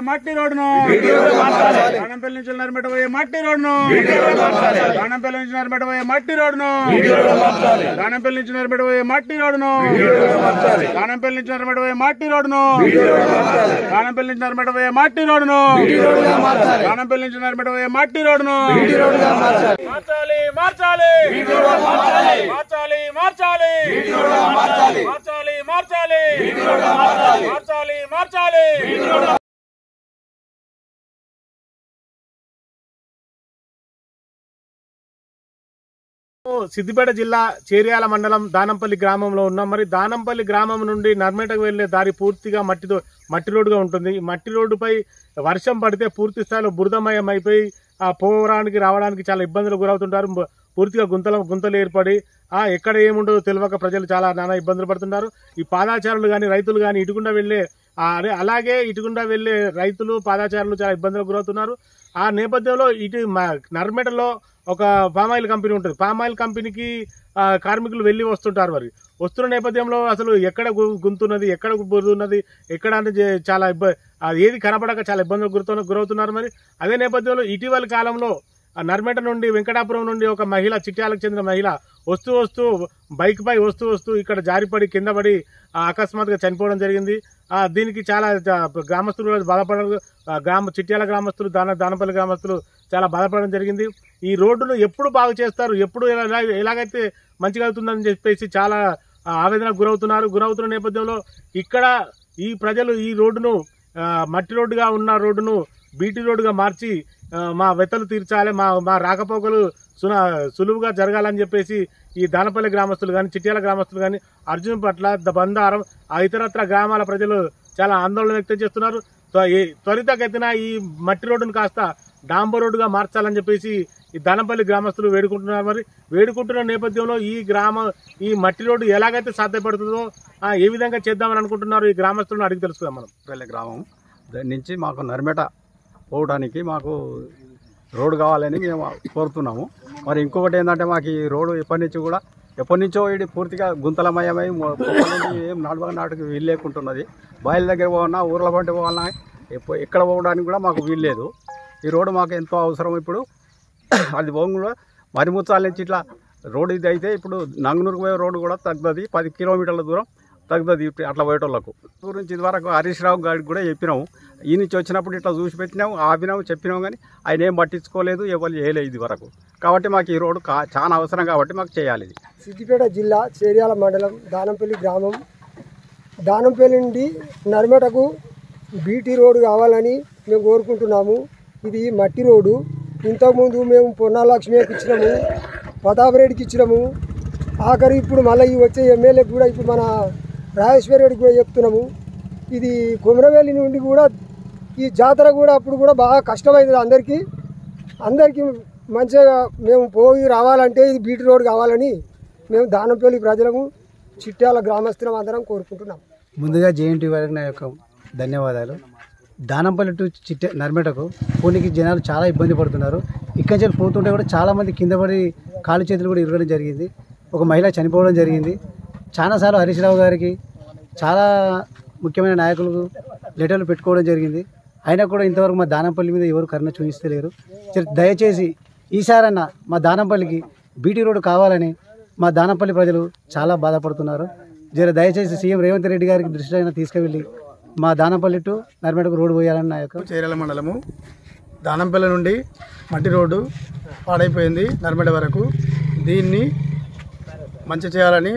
మట్టి రోడ్డును దానంపల్లి నుంచి నర్మేట పోయే మట్టి రోడ్డును దానంపల్లి నుంచి నర్మేట పోయే మట్టి రోడ్డును దానంపల్లి నుంచి నర్మేట పోయే మట్టి రోడ్డును దానంపల్లి నుంచి నర్మేట పోయే మట్టి రోడ్డును దానంపల్లి నుంచి నర్మేట పోయే మట్టి రోడ్డును దానంపల్లి నుంచి నర్మేట పోయే మట్టి రోడ్డును మార్చాలి మార్చాలి మార్చాలి మార్చాలి మార్చాలి మార్చాలి మార్చాలి మార్చాలి సిద్దిపేట జిల్లా చేర్యాల మండలం దానంపల్లి గ్రామంలో ఉన్నాం. మరి దానంపల్లి గ్రామం నుండి నర్మేటకు వెళ్లే దారి పూర్తిగా మట్టి రోడ్డుగా ఉంటుంది. ఈ మట్టి రోడ్డుపై వర్షం పడితే పూర్తి స్థాయిలో బురదమయం అయిపోయి పోవడానికి రావడానికి చాలా ఇబ్బందులు గురవుతుంటారు. పూర్తిగా గుంతలు ఏర్పడి ఎక్కడ ఏముండదో తెలియక ప్రజలు చాలా నానా ఇబ్బందులు పడుతున్నారు. ఈ పాదాచారులు కానీ రైతులు కానీ ఇటుకుండా వెళ్లే అలాగే ఇటుకుండా వెళ్లే రైతులు పాదాచారులు చాలా ఇబ్బందులకు గురవుతున్నారు. ఆ నేపథ్యంలో ఇటు నర్మేటలో ఒక పామాయిల్ కంపెనీ ఉంటుంది. పామాయిల్ కంపెనీకి కార్మికులు వెళ్ళి వస్తుంటారు. మరి వస్తున్న నేపథ్యంలో అసలు ఎక్కడ గుంతున్నది, ఎక్కడ బురుదున్నది, ఎక్కడ అంటే చాలా ఏది కనపడక చాలా ఇబ్బందులు గురవుతున్నారు. మరి అదే నేపథ్యంలో ఇటీవల కాలంలో నర్మేట నుండి వెంకటాపురం నుండి ఒక మహిళ, చిట్యాలకు చెందిన మహిళ వస్తూ బైక్ పై వస్తూ ఇక్కడ జారిపడి కింద పడి అకస్మాత్తుగా చనిపోవడం జరిగింది. దీనికి చాలా గ్రామస్తులు బాధపడడం, చిట్యాల గ్రామస్తులు, దానపల్లి గ్రామస్తులు చాలా బాధపడడం జరిగింది. ఈ రోడ్డును ఎప్పుడు బాగు చేస్తారు, ఎప్పుడు ఎలాగైతే మంచిగా అవుతుందని చెప్పేసి చాలా ఆవేదనకు గురవుతున్న నేపథ్యంలో ఇక్కడ ఈ ప్రజలు ఈ రోడ్డును మట్టి రోడ్డుగా ఉన్న రోడ్డును బీటీ రోడ్డుగా మార్చి మా వెతలు తీర్చాలి, మా రాకపోకలు సులువుగా జరగాలని చెప్పేసి ఈ దానపల్లి గ్రామస్తులు కానీ, చిట్యాల గ్రామస్తులు కానీ, అర్జున్ పట్ల, బందారం, ఇతరత్ర గ్రామాల ప్రజలు చాలా ఆందోళన వ్యక్తం చేస్తున్నారు. త్వరితగతిన ఈ మట్టి రోడ్డును కాస్త డాంబర్ రోడ్డుగా మార్చాలని చెప్పేసి ఈ దానపల్లి గ్రామస్తులు వేడుకుంటున్నారు. మరి వేడుకుంటున్న నేపథ్యంలో ఈ మట్టి రోడ్డు ఎలాగైతే సాధ్యపడుతుందో ఏ విధంగా చేద్దామని అనుకుంటున్నారు ఈ గ్రామస్తులను అడిగి తెలుసుకుందాం మనం. గ్రామం నుంచి మాకు నర్మేట పోవడానికి మాకు రోడ్డు కావాలని మేము కోరుతున్నాము. మరి ఇంకొకటి ఏంటంటే మాకు ఈ రోడ్డు ఎప్పటి నుంచో ఇది పూర్తిగా గుంతలమయమై ఏం నాటుకు వీల్లేకుంటున్నది. బయలు దగ్గర పోవాలన్నా, ఊర్ల పంట పోవాలన్నా, ఎక్కడ పోవడానికి కూడా మాకు వీల్లేదు. ఈ రోడ్డు మాకు ఎంతో అవసరం. ఇప్పుడు అది పోకుండా మరిముచ్చాల నుంచి ఇట్లా రోడ్డు ఇది అయితే ఇప్పుడు నంగనూరుకు పోయే రోడ్డు కూడా తగ్గుతుంది, 10 కిలోమీటర్ల దూరం తగ్గుతుంది అట్లా పోయేటోళ్ళకు. గురించి ఇదివరకు హరీష్ రావు గారికి కూడా చెప్పినాము. ఈ నుంచి వచ్చినప్పుడు ఇట్లా చూసి పెట్టినాము, ఆపినాము, చెప్పినాము, కానీ ఆయన ఏం పట్టించుకోలేదు, ఎవరు చేయలేదు ఇది వరకు. కాబట్టి మాకు ఈ రోడ్డు చాలా అవసరం కాబట్టి మాకు చేయాలి. ఇది సిద్దిపేట జిల్లా చేర్యాల మండలం దానంపల్లి గ్రామం. దానంపల్లి నుండి నర్మేటకు బీటీ రోడ్డు కావాలని మేము కోరుకుంటున్నాము. ఇది మట్టి రోడ్డు. ఇంతకుముందు మేము పొన్నాలక్ష్మికి ఇచ్చినాము, ప్రతాపరెడ్డికి ఇచ్చినాము, ఆఖరి ఇప్పుడు మళ్ళీ వచ్చే ఎమ్మెల్యేకి కూడా ఇప్పుడు మన రాజేశ్వర రెడ్డికి కూడా చెప్తున్నాము. ఇది కొమరవెల్లి నుండి కూడా ఈ జాతర కూడా అప్పుడు కూడా బాగా కష్టమైంది అందరికీ మంచిగా మేము పోయి రావాలంటే ఇది బీటీ రోడ్ కావాలని మేము దానంపల్లి ప్రజలము, చిట్యాల గ్రామస్తులం అందరం కోరుకుంటున్నాం. ముందుగా జేఎన్టీ వారికి నా యొక్క ధన్యవాదాలు. దానంపల్లి టు నర్మేటకు పోనీకి జనాలు చాలా ఇబ్బంది పడుతున్నారు. ఇక్కడి నుంచి పోతుంటే కూడా చాలామంది కింద పడి కాలు చేతులు కూడా ఇరగడం జరిగింది. ఒక మహిళ చనిపోవడం జరిగింది. చాలాసార్లు హరీష్ రావు గారికి, చాలా ముఖ్యమైన నాయకులకు లెటర్లు పెట్టుకోవడం జరిగింది. అయినా కూడా ఇంతవరకు మా దానంపల్లి మీద ఎవరు కరుణ చూపిస్తలేరు. దయచేసి ఈసారన్నా మా దానంపల్లికి బీటీ రోడ్డు కావాలని మా దానంపల్లి ప్రజలు చాలా బాధపడుతున్నారు. దయచేసి సీఎం రేవంత్ రెడ్డి గారికి దృష్టి అయినా తీసుకువెళ్ళి మా దానంపల్లి టు నర్మేటకు రోడ్డు పోయాలని నా యొక్క. చేర్యాల మండలము దానంపల్లి నుండి మట్టి రోడ్డు పాడైపోయింది నర్మేట వరకు. దీన్ని మంచి చేయాలని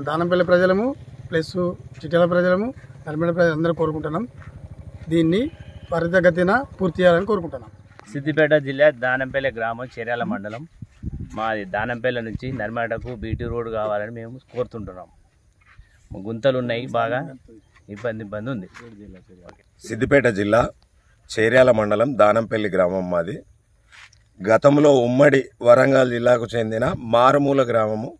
దానంపల్లి ప్రజలము ప్లస్ చిట్యాల ప్రజలము, నర్మేట ప్రజలు అందరూ కోరుకుంటున్నాం. దీన్ని త్వరితగతిన పూర్తి చేయాలని కోరుకుంటున్నాం. సిద్దిపేట జిల్లా దానంపల్లి గ్రామం, చేర్యాల మండలం. మాది దానంపల్లి నుంచి నర్మేటకు బీటీ రోడ్డు కావాలని మేము కోరుతుంటున్నాం. గుంతలు ఉన్నాయి, బాగా ఇబ్బంది ఉంది. సిద్దిపేట జిల్లా చేర్యాల మండలం దానంపల్లి గ్రామం మాది. గతంలో ఉమ్మడి వరంగల్ జిల్లాకు చెందిన మారుమూల గ్రామము.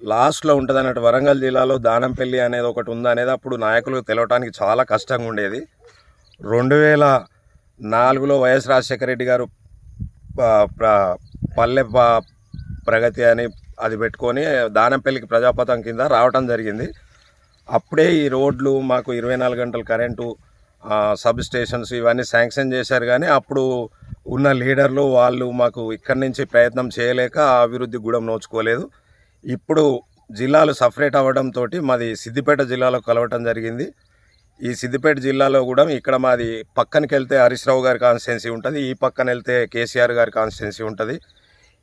లాస్ట్లో ఉంటుంది అన్నట్టు. వరంగల్ జిల్లాలో దానంపల్లి అనేది ఒకటి ఉందనేది అప్పుడు నాయకులకు తెలవటానికి చాలా కష్టంగా ఉండేది. 2004లో వైఎస్ రాజశేఖర రెడ్డి గారు పల్లె ప్రగతి అని అది పెట్టుకొని దానంపల్లికి ప్రజాపథం కింద రావటం జరిగింది. అప్పుడే ఈ రోడ్లు మాకు 24 గంటల కరెంటు, సబ్ స్టేషన్స్ ఇవన్నీ శాంక్షన్ చేశారు. కానీ అప్పుడు ఉన్న లీడర్లు వాళ్ళు మాకు ఇక్కడి నుంచి ప్రయత్నం చేయలేక ఆ అభివృద్ధి కూడా నోచుకోలేదు. ఇప్పుడు జిల్లాలు సపరేట్ అవ్వడంతో మాది సిద్దిపేట జిల్లాలో కలవటం జరిగింది. ఈ సిద్దిపేట జిల్లాలో కూడా ఇక్కడ మాది పక్కనకి వెళ్తే హరీష్ రావు గారి కాన్స్టిట్యున్సీ ఉంటుంది, ఈ పక్కన వెళ్తే కేసీఆర్ గారి కాన్స్టిట్యున్సీ ఉంటుంది.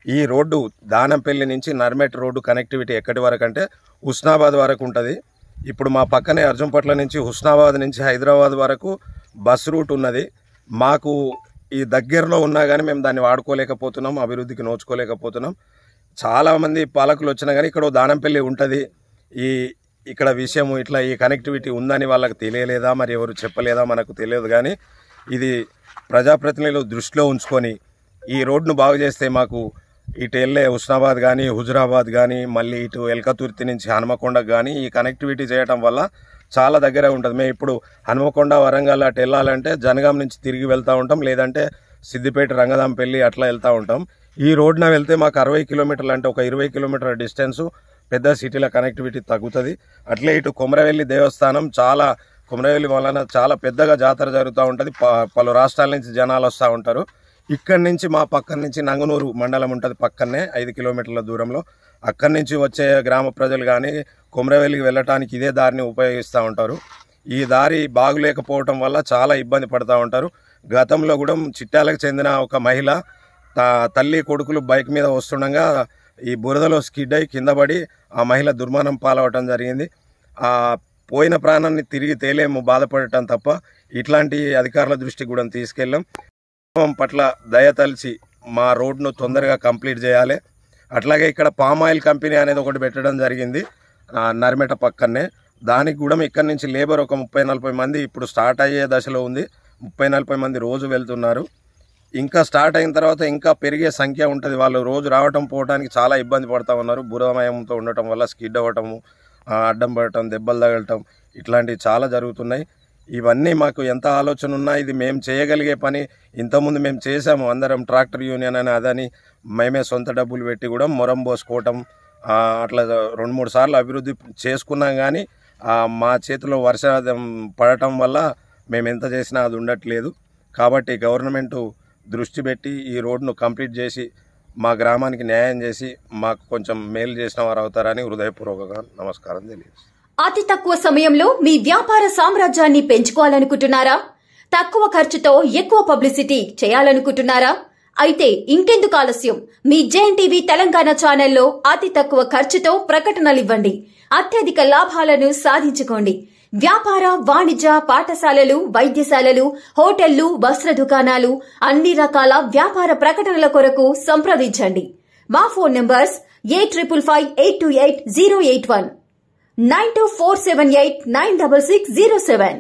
ఈ రోడ్డు దానంపల్లి నుంచి నర్మెట్ రోడ్డు కనెక్టివిటీ ఎక్కడి వరకు అంటే హుస్నాబాద్ వరకు ఉంటుంది. ఇప్పుడు మా పక్కనే అర్జున్పట్ల నుంచి హుస్నాబాద్ నుంచి హైదరాబాద్ వరకు బస్ రూట్ ఉన్నది. మాకు ఈ దగ్గరలో ఉన్నా కానీ మేము దాన్ని వాడుకోలేకపోతున్నాం, అభివృద్ధికి నోచుకోలేకపోతున్నాం. చాలామంది పాలకులు వచ్చినా కానీ ఇక్కడ దానంపల్లి ఉంటుంది, ఇక్కడ విషయం ఇట్లా ఈ కనెక్టివిటీ ఉందని వాళ్ళకి తెలియలేదా, మరి ఎవరు చెప్పలేదా మనకు తెలియదు. కానీ ఇది ప్రజాప్రతినిధులు దృష్టిలో ఉంచుకొని ఈ రోడ్డును బాగు చేస్తే మాకు ఇటు వెళ్ళే హుస్నాబాద్ కానీ హుజురాబాద్ కానీ మళ్ళీ ఇటు ఎల్కతుర్తి నుంచి హనుమకొండకు కానీ ఈ కనెక్టివిటీ చేయడం వల్ల చాలా దగ్గర ఉంటుంది. మేము ఇప్పుడు హనుమకొండ వరంగల్ అటు వెళ్ళాలంటే జనగాం నుంచి తిరిగి వెళ్తూ ఉంటాం, లేదంటే సిద్దిపేట రంగదాంపల్లి అట్లా వెళ్తూ ఉంటాం. ఈ రోడ్డున వెళ్తే మాకు 60 కిలోమీటర్లు అంటే ఒక 20 కిలోమీటర్ల డిస్టెన్సు పెద్ద సిటీల కనెక్టివిటీ తగ్గుతుంది. అట్లే ఇటు కొమరవెల్లి దేవస్థానం కొమరవెల్లి వలన చాలా పెద్దగా జాతర జరుగుతూ ఉంటుంది. పలు రాష్ట్రాల నుంచి జనాలు వస్తూ ఉంటారు. ఇక్కడి నుంచి మా పక్కన నుంచి నంగనూరు మండలం ఉంటుంది, పక్కనే 5 కిలోమీటర్ల దూరంలో. అక్కడి నుంచి వచ్చే గ్రామ ప్రజలు కానీ కొమరవెల్లికి వెళ్ళటానికి ఇదే దారిని ఉపయోగిస్తూ ఉంటారు. ఈ దారి బాగులేకపోవటం వల్ల చాలా ఇబ్బంది పడుతూ ఉంటారు. గతంలో కూడా చిట్యాలకు చెందిన ఒక మహిళ తల్లి కొడుకులు బైక్ మీద వస్తుండగా ఈ బురదలో స్కిడ్ అయి కింద పడి ఆ మహిళ దుర్మరణం పాలవటం జరిగింది. ఆ పోయిన ప్రాణాన్ని తిరిగి తేలేము బాధపడటం తప్ప ఇట్లాంటి అధికారుల దృష్టికి కూడా తీసుకెళ్ళాం. పట్ల దయతలిచి మా రోడ్ను తొందరగా కంప్లీట్ చేయాలి. అట్లాగే ఇక్కడ పామ్ ఆయిల్ కంపెనీ అనేది ఒకటి పెట్టడం జరిగింది నర్మెట పక్కనే. దానికి కూడా ఇక్కడి నుంచి లేబర్ ఒక 30-40 మంది ఇప్పుడు స్టార్ట్ అయ్యే దశలో ఉంది. 30-40 మంది రోజు వెళ్తున్నారు. ఇంకా స్టార్ట్ అయిన తర్వాత ఇంకా పెరిగే సంఖ్య ఉంటుంది. వాళ్ళు రోజు రావటం పోవడానికి చాలా ఇబ్బంది పడుతూ ఉన్నారు. బురదమయంతో ఉండటం వల్ల స్కిడ్ అవ్వటము, అడ్డం పడటం, దెబ్బలు తగలటం ఇట్లాంటివి చాలా జరుగుతున్నాయి. ఇవన్నీ మాకు ఎంత ఆలోచన ఉన్నా ఇది మేము చేయగలిగే పని. ఇంతకుముందు మేము చేసాము, అందరం ట్రాక్టర్ యూనియన్ అని అదని మేమే సొంత డబ్బులు పెట్టి కూడా మొరం పోసుకోవటం అట్లా 2-3 సార్లు అభివృద్ధి చేసుకున్నాం. కానీ మా చేతిలో వర్షం పడటం వల్ల మేము ఎంత చేసినా అది ఉండట్లేదు. కాబట్టి గవర్నమెంటు దృష్టి పెట్టి ఈ రోడ్ను కంప్లీట్ చేసి మా గ్రామానికి న్యాయం చేసి మాకు కొంచెం మేలు చేసిన వారు అవుతారని హృదయపూర్వకంగా నమస్కారం తెలియజేస్తాను. అతి తక్కువ సమయంలో మీ వ్యాపార సామ్రాజ్యాన్ని పెంచుకోవాలనుకుంటున్నారా? తక్కువ ఖర్చుతో ఎక్కువ పబ్లిసిటీ చేయాలనుకుంటున్నారా? అయితే ఇంకెందుకు ఆలస్యం? మీ జేఎన్టీవీ తెలంగాణ ఛానల్లో అతి తక్కువ ఖర్చుతో ప్రకటనలివ్వండి, అత్యధిక లాభాలను సాధించుకోండి. వ్యాపార, వాణిజ్య, పాఠశాలలు, వైద్యశాలలు, హోటళ్లు, వస్త్ర దుకాణాలు, అన్ని రకాల వ్యాపార ప్రకటనల కొరకు సంప్రదించండి. మా ఫోన్ నంబర్స్ 8558280881, 9247896607.